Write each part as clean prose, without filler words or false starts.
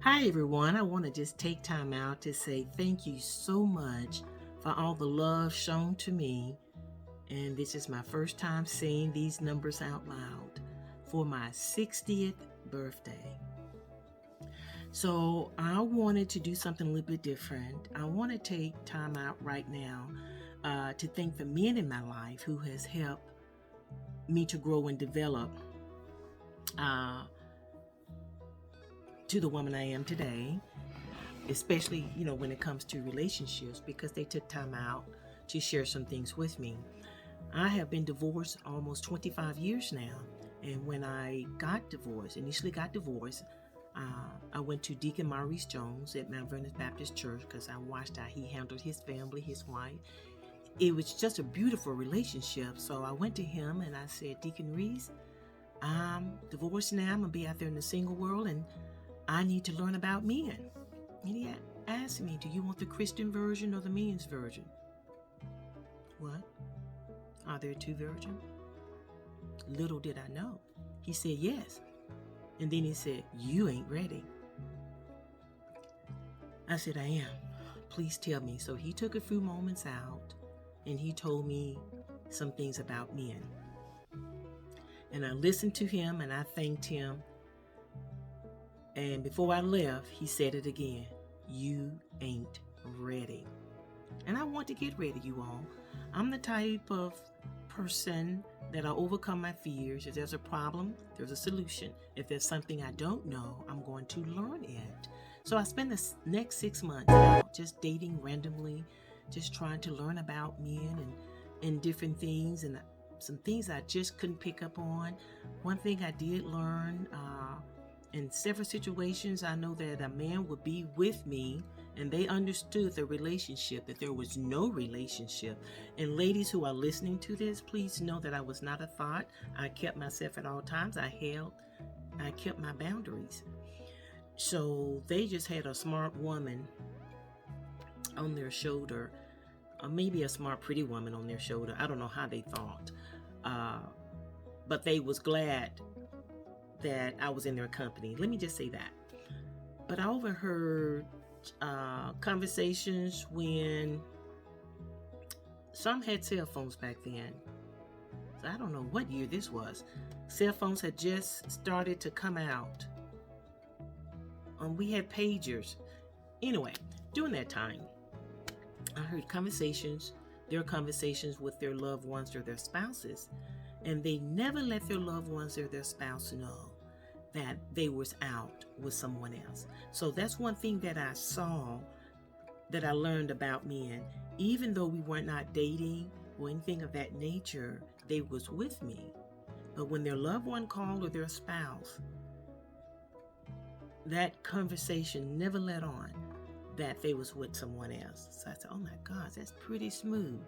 Hi, everyone. I want to just take time out to say thank you so much for all the love shown to me. And this is my first time saying these numbers out loud for my 60th birthday. So I wanted to do something a little bit different. I want to take time out right now to thank the men in my life who has helped me to grow and develop uh, to the woman I am today, especially, when it comes to relationships, because they took time out to share some things with me. I have been divorced almost 25 years now. And when I initially got divorced, I went to Deacon Maurice Jones at Mount Vernon Baptist Church because I watched how he handled his family, his wife. It was just a beautiful relationship. So I went to him and I said, Deacon Reese, I'm divorced now. I'm going to be out there in the single world and I need to learn about men. And he asked me, do you want the Christian version or the men's version? What? Are there two versions? Little did I know. He said yes. And then he said, you ain't ready. I said, I am. Please tell me. So he took a few moments out and he told me some things about men. And I listened to him and I thanked him. And before I left, he said it again. You ain't ready. And I want to get ready, you all. I'm the type of person that I overcome my fears. If there's a problem, there's a solution. If there's something I don't know, I'm going to learn it. So I spend the next 6 months out just dating randomly, just trying to learn about men and different things and some things I just couldn't pick up on. One thing I did learn in several situations, I know that a man would be with me and they understood the relationship, that there was no relationship. And ladies who are listening to this, please know that I was not a thought. I kept myself at all times. I kept my boundaries. So they just had a smart woman on their shoulder, or maybe a smart, pretty woman on their shoulder. I don't know how they thought. But they was glad that I was in their company. Let me just say that. But I overheard conversations when some had cell phones back then. So I don't know what year this was. Cell phones had just started to come out. We had pagers. Anyway, during that time, I heard their conversations with their loved ones or their spouses, and they never let their loved ones or their spouse know that they was out with someone else. So that's one thing that I saw, that I learned about men. Even though we were not dating or anything of that nature, they was with me. But when their loved one called or their spouse, that conversation never let on that they was with someone else. So I said, oh my God, that's pretty smooth.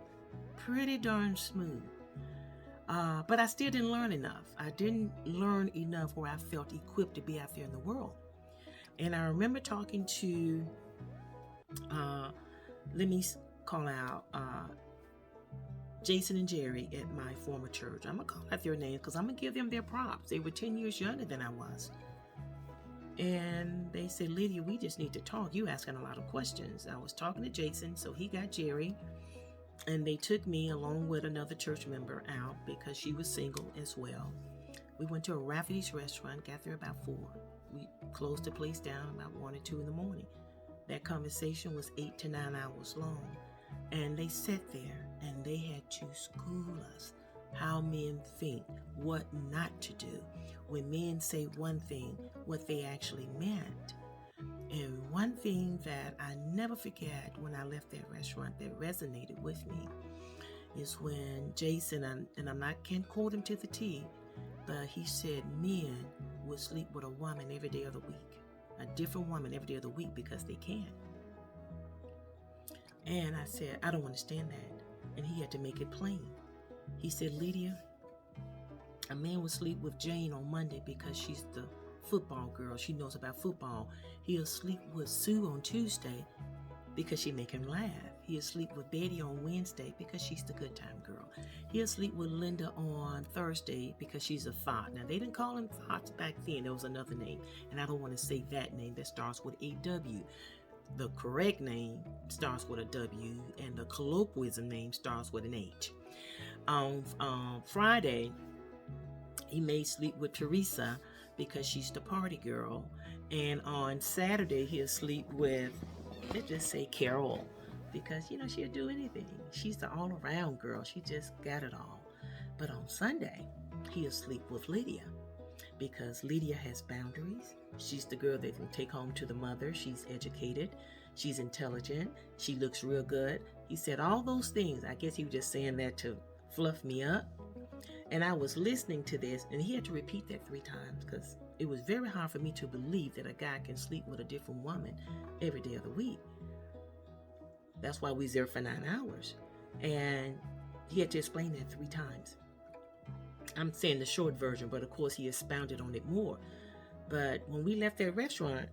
Pretty darn smooth. But I still didn't learn enough. I didn't learn enough where I felt equipped to be out there in the world. And I remember talking to, let me call out Jason and Jerry at my former church. I'm going to call out their names because I'm going to give them their props. They were 10 years younger than I was. And they said, Lydia, we just need to talk. You asking a lot of questions. I was talking to Jason, so he got Jerry. And they took me along with another church member out because she was single as well. We went to a Rafferty's restaurant, got there about 4. We closed the place down about 1 or 2 in the morning. That conversation was 8 to 9 hours long. And they sat there and they had to school us how men think, what not to do. When men say one thing, what they actually meant. And one thing that I never forget when I left that restaurant that resonated with me is when Jason, and can't quote him to the T, but he said men will sleep with a woman every day of the week, a different woman every day of the week because they can. And I said, I don't understand that. And he had to make it plain. He said, Lydia, a man will sleep with Jane on Monday because she's the football girl. She knows about football. He'll sleep with Sue on Tuesday because she make him laugh. He'll sleep with Betty on Wednesday because she's the good time girl. He'll sleep with Linda on Thursday because she's a thought. Now, they didn't call him thoughts back then. There was another name. And I don't want to say that name that starts with a W. The correct name starts with a W, and the colloquialism name starts with an H. On Friday, he may sleep with Teresa because she's the party girl. And on Saturday, he'll sleep with, let's just say, Carol, because, she'll do anything. She's the all-around girl. She just got it all. But on Sunday, he'll sleep with Lydia because Lydia has boundaries. She's the girl they can take home to the mother. She's educated. She's intelligent. She looks real good. He said all those things. I guess he was just saying that to fluff me up. And I was listening to this, and he had to repeat that 3 times because it was very hard for me to believe that a guy can sleep with a different woman every day of the week. That's why we was there for 9 hours. And he had to explain that 3 times. I'm saying the short version, but of course he expounded on it more. But when we left that restaurant,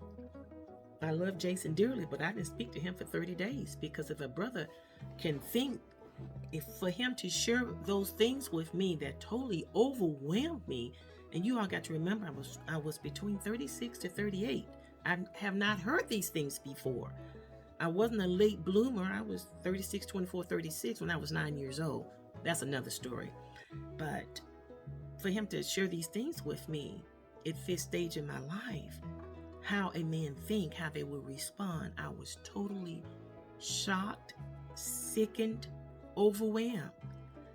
I love Jason dearly, but I didn't speak to him for 30 days because if a brother can think, if for him to share those things with me that totally overwhelmed me, and you all got to remember I was between 36 to 38. I have not heard these things before. I wasn't a late bloomer. I was 36, 24, 36 when I was 9 years old. That's another story. But for him to share these things with me at this stage in my life, how a man think, how they will respond, I was totally shocked, sickened, overwhelmed.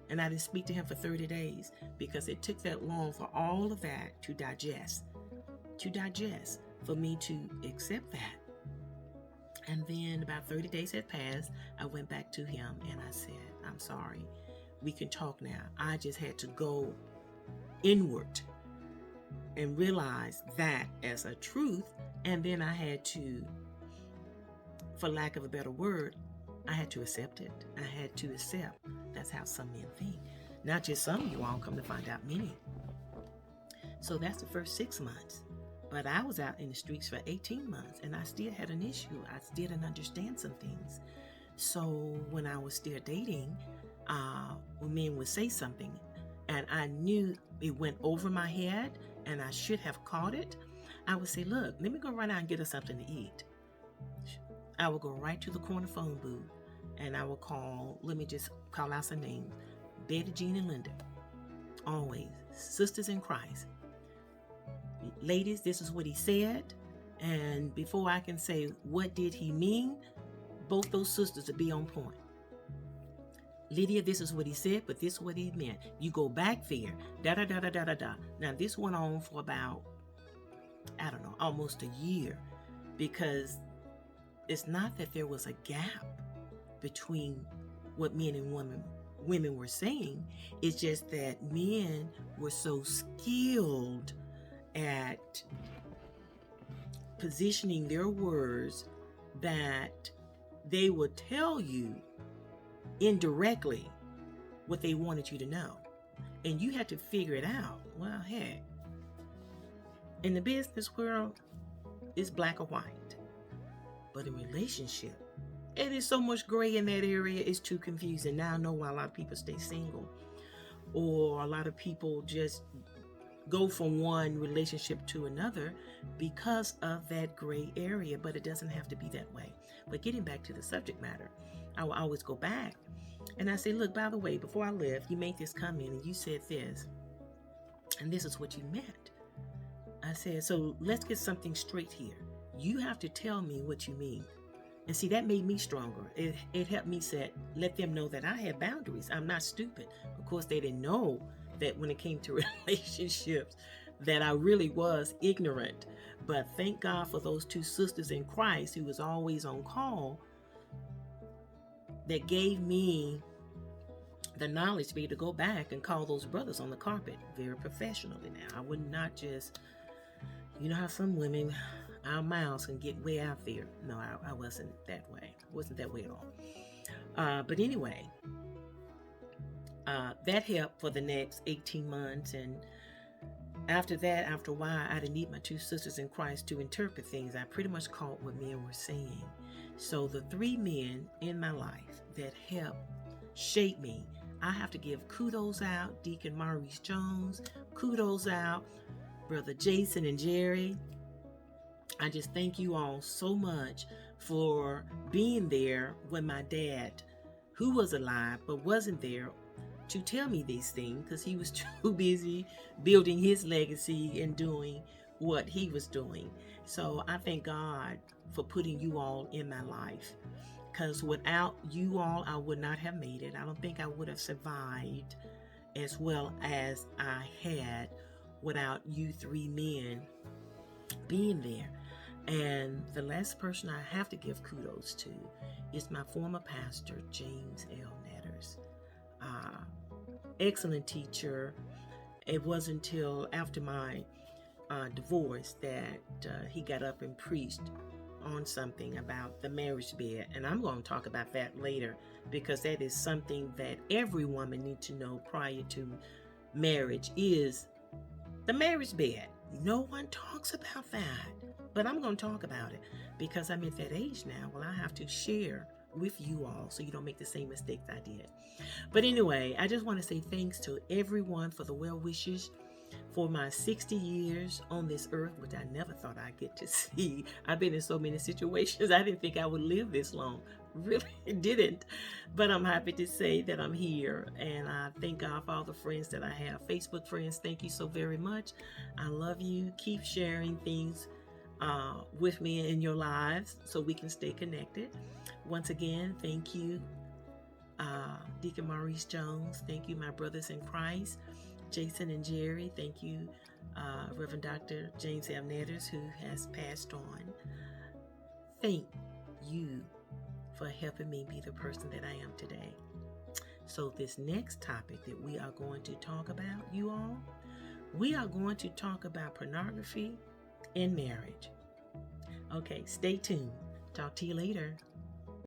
And I didn't speak to him for 30 days because it took that long for all of that to digest, for me to accept that. And then about 30 days had passed. I went back to him and I said, I'm sorry. We can talk now. I just had to go inward and realize that as a truth. And then I had to, for lack of a better word, I had to accept it. I had to accept. That's how some men think. Not just some, you all come to find out many. So that's the first 6 months. But I was out in the streets for 18 months and I still had an issue. I still didn't understand some things. So when I was still dating, when men would say something and I knew it went over my head and I should have caught it, I would say, look, let me go right out and get us something to eat. I would go right to the corner phone booth and I would call, let me just call out some names, Betty, Jean, and Linda. Always sisters in Christ. Ladies, this is what he said. And before I can say, what did he mean? Both those sisters would be on point. Lydia, this is what he said, but this is what he meant. You go back there, da-da-da-da-da-da-da. Now, this went on for about, I don't know, almost a year. Because it's not that there was a gap between what men and women were saying. It's just that men were so skilled at positioning their words that they would tell you indirectly what they wanted you to know. And you had to figure it out. Well, heck, in the business world, it's black or white. But in relationship, it is so much gray in that area, it's too confusing. Now I know why a lot of people stay single. Or a lot of people just go from one relationship to another because of that gray area, but it doesn't have to be that way. But getting back to the subject matter, I will always go back and I say, look, by the way, before I left, you made this comment and you said this, and this is what you meant. I said, so let's get something straight here. You have to tell me what you mean. And see, that made me stronger. It helped me let them know that I had boundaries. I'm not stupid. Of course, they didn't know that when it came to relationships that I really was ignorant. But thank God for those 2 sisters in Christ who was always on call that gave me the knowledge to be able to go back and call those brothers on the carpet very professionally. Now, I would not just, you know how some women, our mouths can get way out there. No, I wasn't that way. I wasn't that way at all. But anyway, that helped for the next 18 months. And After that, after a while, I didn't need my two sisters in Christ to interpret things. I pretty much caught what men were saying. So the three men in my life that helped shape me, I have to give kudos out. Deacon Maurice Jones, kudos out. Brother Jason and Jerry. I just thank you all so much for being there when my dad, who was alive but wasn't there to tell me these things because he was too busy building his legacy and doing what he was doing. So I thank God for putting you all in my life, because without you all, I would not have made it. I don't think I would have survived as well as I had without you three men being there. And the last person I have to give kudos to is my former pastor, James L. Netters. Excellent teacher. It wasn't until after my divorce that he got up and preached on something about the marriage bed. And I'm going to talk about that later, because that is something that every woman needs to know prior to marriage, is the marriage bed. No one talks about that, but I'm going to talk about it because I'm at that age now. Well, I have to share with you all so you don't make the same mistakes I did. But anyway, I just want to say thanks to everyone for the well wishes for my 60 years on this earth, which I never thought I'd get to see. I've been in so many situations. I didn't think I would live this long. Really didn't. But I'm happy to say that I'm here. And I thank God for all the friends that I have. Facebook friends, thank you so very much. I love you. Keep sharing things with me in your lives so we can stay connected. Once again, thank you, Deacon Maurice Jones. Thank you, my brothers in Christ, Jason and Jerry. Thank you, Reverend Dr. James L. Netters, who has passed on. Thank you for helping me be the person that I am today. So this next topic that we are going to talk about, you all, we are going to talk about pornography and marriage. Okay, stay tuned. Talk to you later.